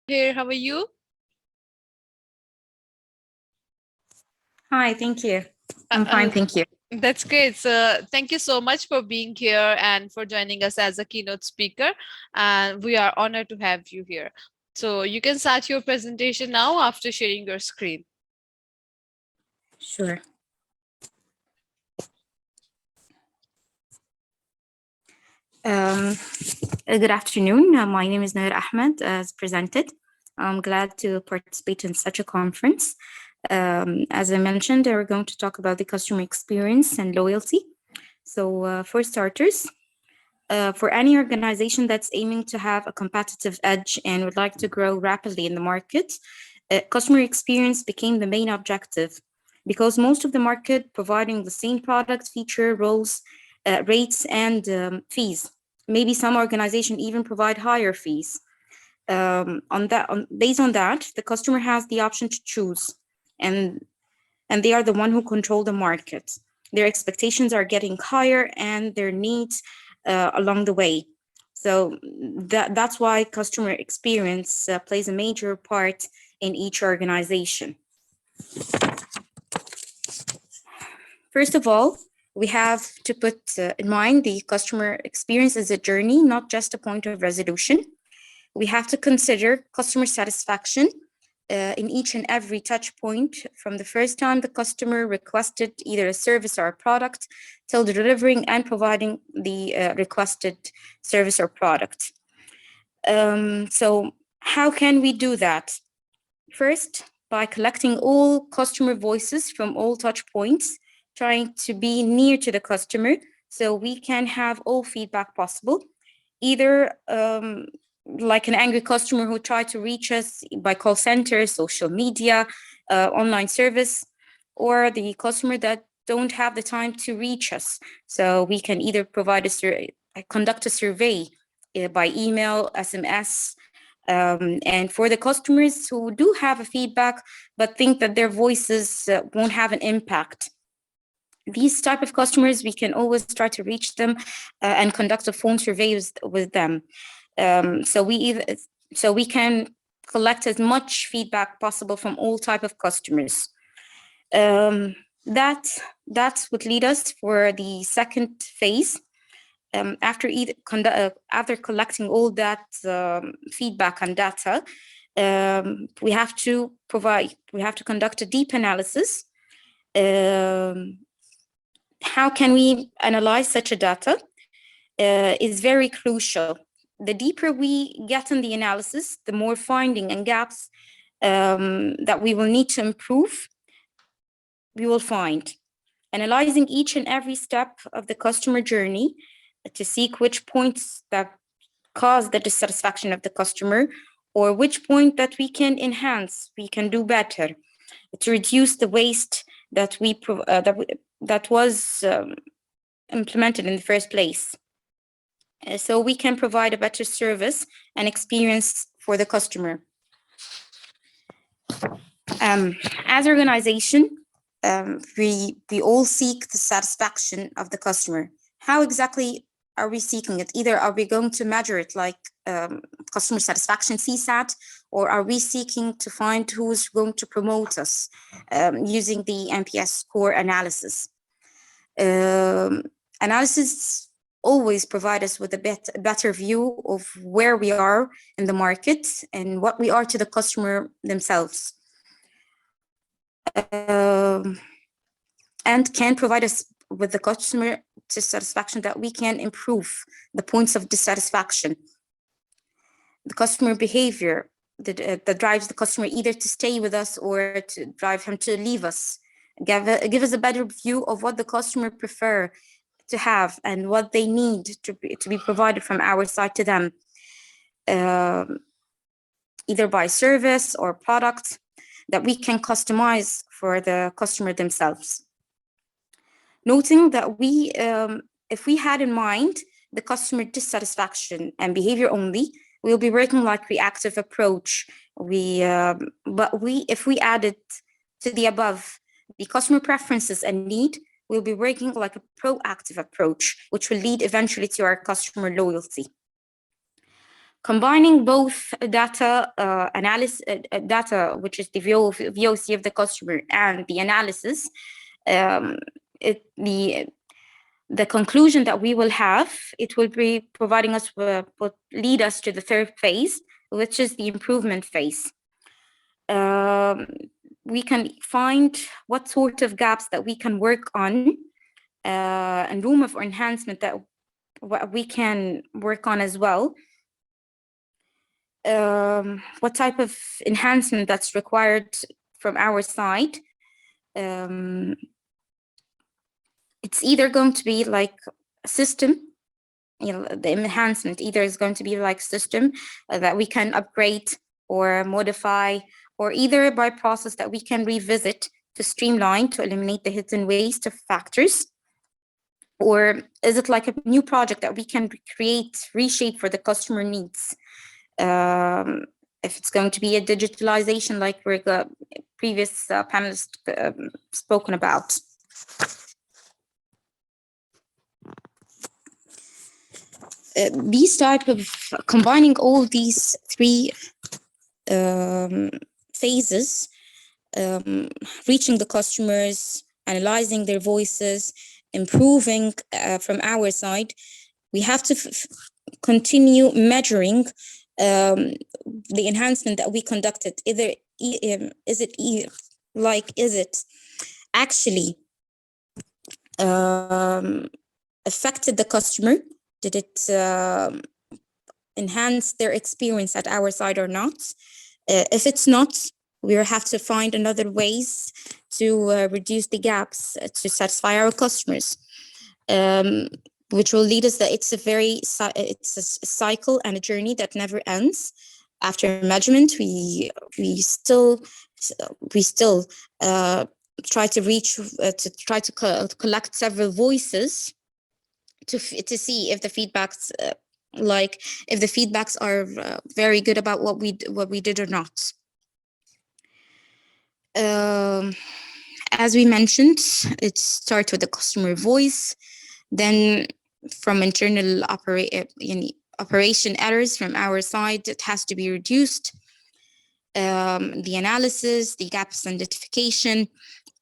Here, how are you? Hi, thank you. Uh, I'm uh, fine, thank you. that's great. So, thank you so much for being here and for joining us as a keynote speaker. And we are honored to have you here. So, you can start your presentation now after sharing your screen. Sure. Um, Good afternoon. My name is Nuhair Ahmed, as presented. I'm glad to participate in such a conference. As I mentioned, we're going to talk about the customer experience and loyalty. So, for starters, for any organization that's aiming to have a competitive edge and would like to grow rapidly in the market, customer experience became the main objective because most of the market providing the same product, feature, roles, rates, and fees. Maybe some organization even provide higher fees. Based on that, the customer has the option to choose, and and they are the one who control the market. Their expectations are getting higher, and their needs along the way. So that's why customer experience plays a major part in each organization. First of all, we have to put in mind the customer experience is a journey, not just a point of resolution. We have to consider customer satisfaction in each and every touch point from the first time the customer requested either a service or a product till delivering and providing the requested service or product. So, how can we do that? First, by collecting all customer voices from all touch points, trying to be near to the customer so we can have all feedback possible. Either like an angry customer who tried to reach us by call center, social media, online service, or the customer that don't have the time to reach us. So we can either provide conduct a survey by email, SMS, and for the customers who do have a feedback but think that their voices won't have an impact, these type of customers we can always try to reach them and conduct a phone survey with them. So we can collect as much feedback possible from all type of customers. Um, that that would lead us for the second phase. After collecting all that feedback and data, we have to conduct a deep analysis. Um, how can we analyze such a data is very crucial. The deeper we get in the analysis, the more finding and gaps that we will need to improve, we will find. Analyzing each and every step of the customer journey to seek which points that cause the dissatisfaction of the customer or which point that we can enhance, we can do better to reduce the waste that was implemented in the first place. So we can provide a better service and experience for the customer. As an organization, we all seek the satisfaction of the customer. How exactly are we seeking it? Either are we going to measure it like customer satisfaction CSAT, or are we seeking to find who's going to promote us using the NPS score analysis? Analysis always provide us with a better view of where we are in the market and what we are to the customer themselves. And can provide us with the customer dissatisfaction that we can improve the points of dissatisfaction. The customer behavior that drives the customer either to stay with us or to drive him to leave us. Give us a better view of what the customer prefer to have and what they need to be provided from our side to them, either by service or product that we can customize for the customer themselves. Noting that if we had in mind the customer dissatisfaction and behavior only, we'll be working like reactive approach. If we added to the above the customer preferences and need, we'll be working like a proactive approach, which will lead eventually to our customer loyalty. Combining both data analysis, data which is the VOC of the customer, and the analysis, um, it the conclusion that we will have, it will be providing us would lead us to the third phase, which is the improvement phase. Um, we can find what sort of gaps that we can work on, and room of enhancement that what we can work on as well. What type of enhancement that's required from our side. Um, it's either going to be like a system, the enhancement either is going to be like system that we can upgrade or modify, or either by process that we can revisit to streamline to eliminate the hidden waste of factors, or is it like a new project that we can create, reshape for the customer needs. If it's going to be a digitalization like previous panelists spoken about. These type of combining all these three um, phases, reaching the customers, analyzing their voices, improving from our side, we have to continue measuring the enhancement that we conducted. Either is it actually affected the customer? Did it enhance their experience at our side or not? If it's not, we will have to find another ways to reduce the gaps to satisfy our customers, which will lead us that it's a cycle and a journey that never ends. After measurement, we still try to collect several voices to see if the feedbacks are very good about what we did or not. As we mentioned, it starts with the customer voice, then from internal operation errors from our side, it has to be reduced. The analysis, the gaps identification,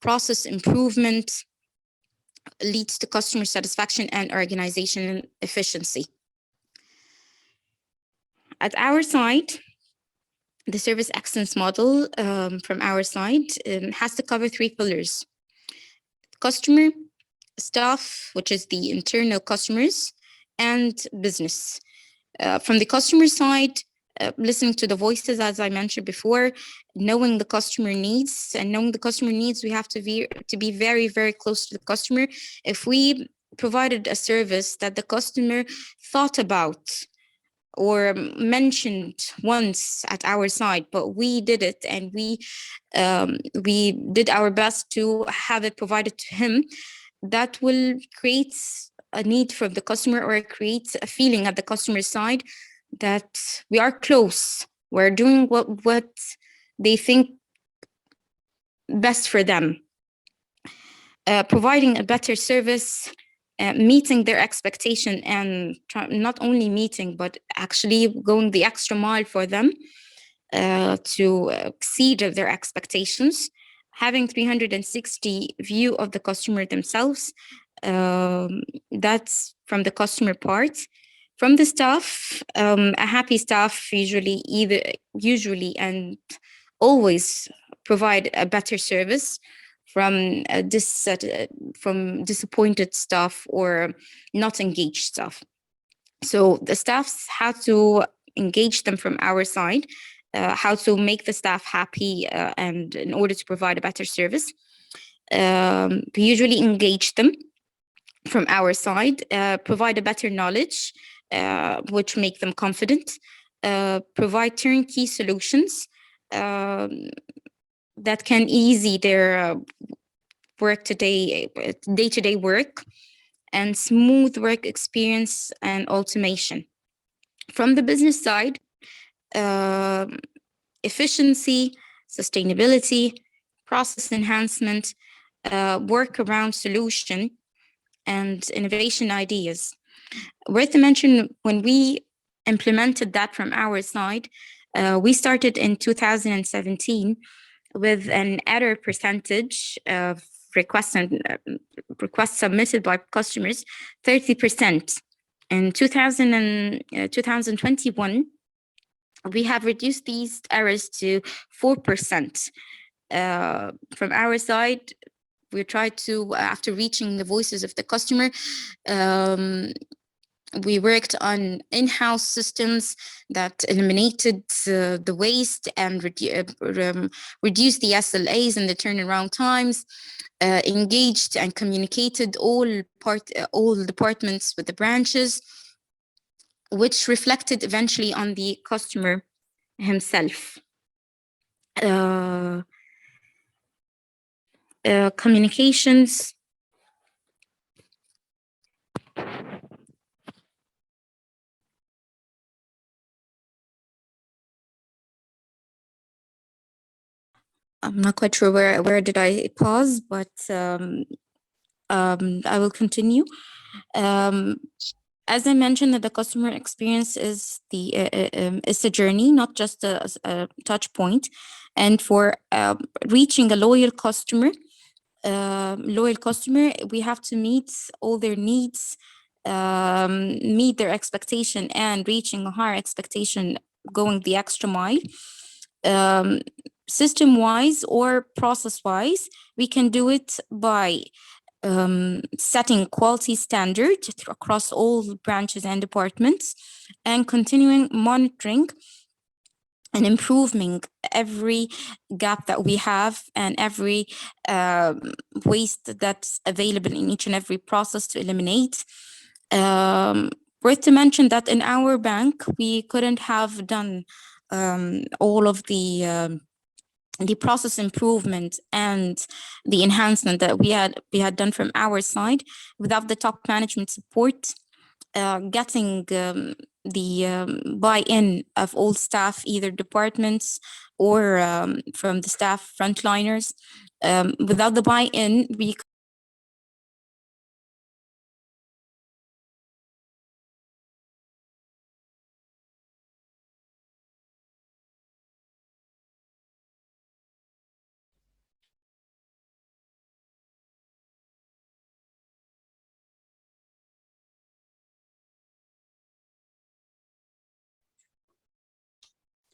process improvement leads to customer satisfaction and organization efficiency. At our side, the service excellence model from our side has to cover three pillars: customer, staff, which is the internal customers, and business. From the customer side, listening to the voices, as I mentioned before, knowing the customer needs, we have to be very, very close to the customer. If we provided a service that the customer thought about or mentioned once at our side, but we did it and we did our best to have it provided to him, that will create a need from the customer, or it creates a feeling at the customer side that we are close. We're doing what they think best for them. Providing a better service, meeting their expectation, and not only meeting, but actually going the extra mile for them to exceed their expectations. Having 360 view of the customer themselves. That's from the customer part. From the staff, a happy staff usually and always provide a better service from from disappointed staff or not engaged staff. So the staffs have to engage them from our side, how to make the staff happy, and in order to provide a better service. We usually engage them from our side, provide a better knowledge, which make them confident, provide turnkey solutions that can easy their day-to-day work, and smooth work experience and automation. From the business side, efficiency, sustainability, process enhancement, workaround solution, and innovation ideas. Worth to mention, when we implemented that from our side. We started in 2017 with an error percentage of requests submitted by customers 30%. In 2021, we have reduced these errors to 4%. From our side, we tried to, after reaching the voices of the customer, um, we worked on in-house systems that eliminated the waste and reduced the SLAs and the turnaround times, engaged and communicated all departments with the branches, which reflected eventually on the customer himself. Uh, Communications. I'm not quite sure where did I pause, but I will continue. Um, as I mentioned, that the customer experience is a journey, not just a touch point. And for reaching a loyal customer, we have to meet all their needs, meet their expectation, and reaching a higher expectation, going the extra mile. Um, System wise or process wise, we can do it by setting quality standards across all branches and departments, and continuing monitoring and improving every gap that we have and every waste that's available in each and every process to eliminate. Worth to mention that in our bank, we couldn't have done all of the process improvement and the enhancement that we had done from our side without the top management support, getting the buy-in of all staff, either departments or from the staff frontliners. Without the buy-in, we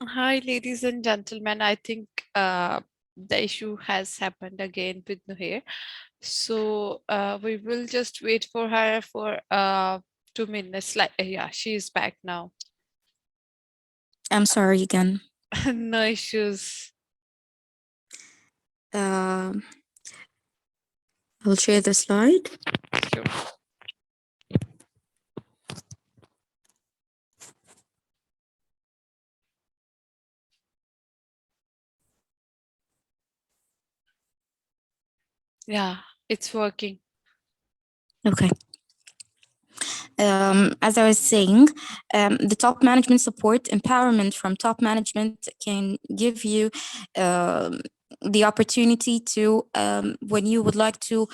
Hi, ladies and gentlemen. I think the issue has happened again with Nuhair. So we will just wait for her for 2 minutes. Like, yeah, she is back now. I'm sorry again. No issues. Uh, I'll share the slide. Sure. Yeah, it's working. Okay. As I was saying, the top management support empowerment from top management can give you um, the opportunity to, when you would like to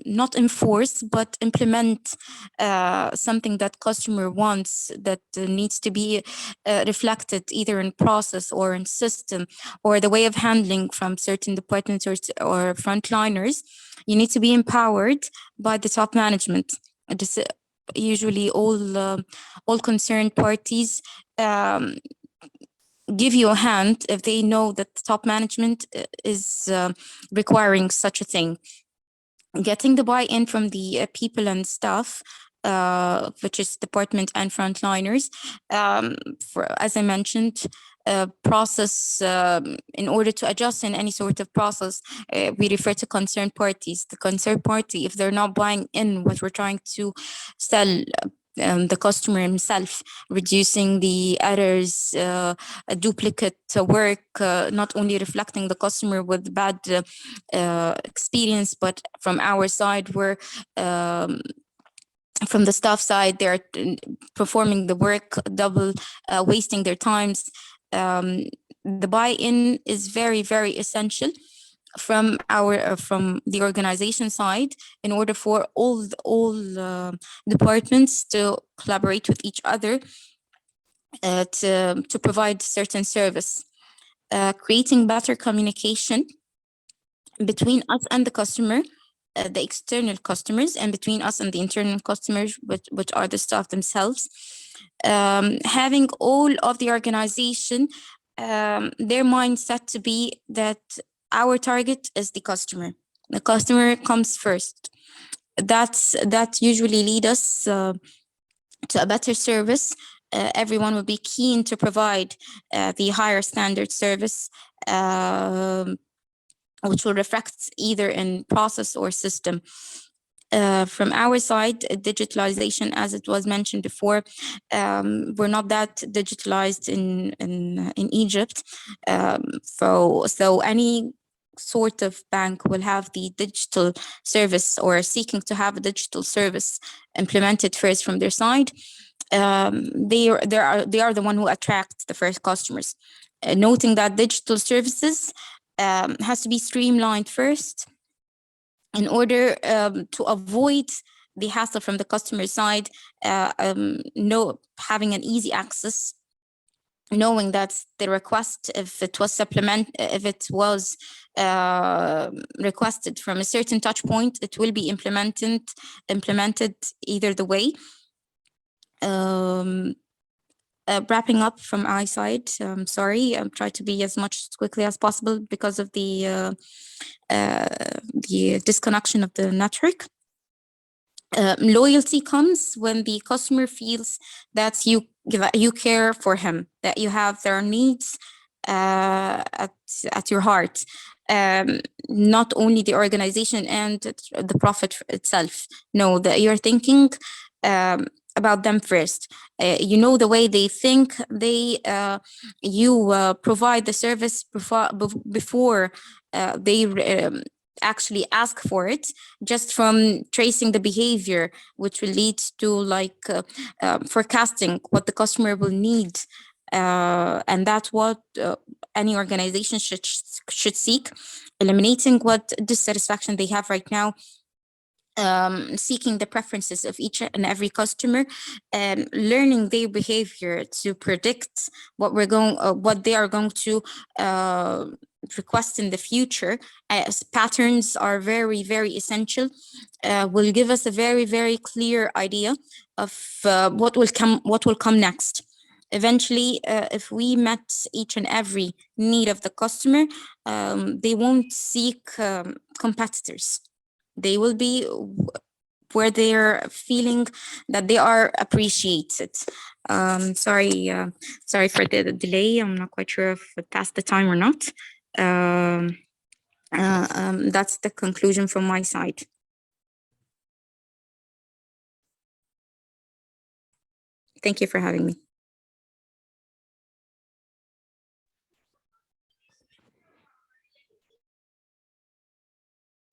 not enforce but implement something that customer wants, that needs to be reflected either in process or in system or the way of handling from certain departments or frontliners. You need to be empowered by the top management. This, usually all concerned parties um, give you a hand if they know that the top management is requiring such a thing. Getting the buy-in from the people and staff, which is department and frontliners, as I mentioned, process, in order to adjust in any sort of process, we refer to concerned parties. The concerned party, if they're not buying in what we're trying to sell, the customer himself, reducing the errors, a duplicate work, not only reflecting the customer with bad experience, but from our side, we're from the staff side, they're performing the work double, wasting their times. The buy-in is very, very essential from the organization side, in order for all departments to collaborate with each other to provide certain service, creating better communication between us and the customer, the external customers, and between us and the internal customers, which are the staff themselves. Having all of the organization, their mindset to be that our target is the customer. The customer comes first. That usually lead us to a better service. Everyone will be keen to provide the higher standard service, which will reflect either in process or system. From our side, digitalization, as it was mentioned before, we're not that digitalized in Egypt. So any sort of bank will have the digital service or seeking to have a digital service implemented first from their side. They are the one who attract the first customers. Noting that digital services has to be streamlined first in order to avoid the hassle from the customer side, no having an easy access, knowing that the request, if it was requested from a certain touch point, it will be implemented either the way. Wrapping up from my side, sorry, I'm trying to be as much quickly as possible because of the disconnection of the network. Loyalty comes when the customer feels that you care for him, that you have their needs at your heart. Not only the organization and the profit itself. No, that you're thinking about them first. You know the way they think. You provide the service before they actually ask for it, just from tracing the behavior, which will lead to like forecasting what the customer will need. And that's what any organization should seek, eliminating what dissatisfaction they have right now, seeking the preferences of each and every customer, learning their behavior to predict what they are going to request in the future. As patterns are very, very essential, will give us a very, very clear idea of what will come next. Eventually, if we met each and every need of the customer, they won't seek competitors. They will be where they're feeling that they are appreciated. Sorry for the delay. I'm not quite sure if it passed the time or not. That's the conclusion from my side. Thank you for having me.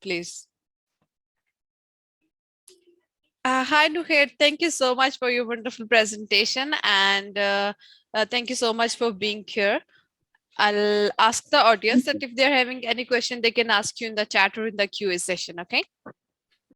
Please. Hi, Nuhair. Thank you so much for your wonderful presentation, and thank you so much for being here. I'll ask the audience that if they're having any question, they can ask you in the chat or in the QA session. Okay.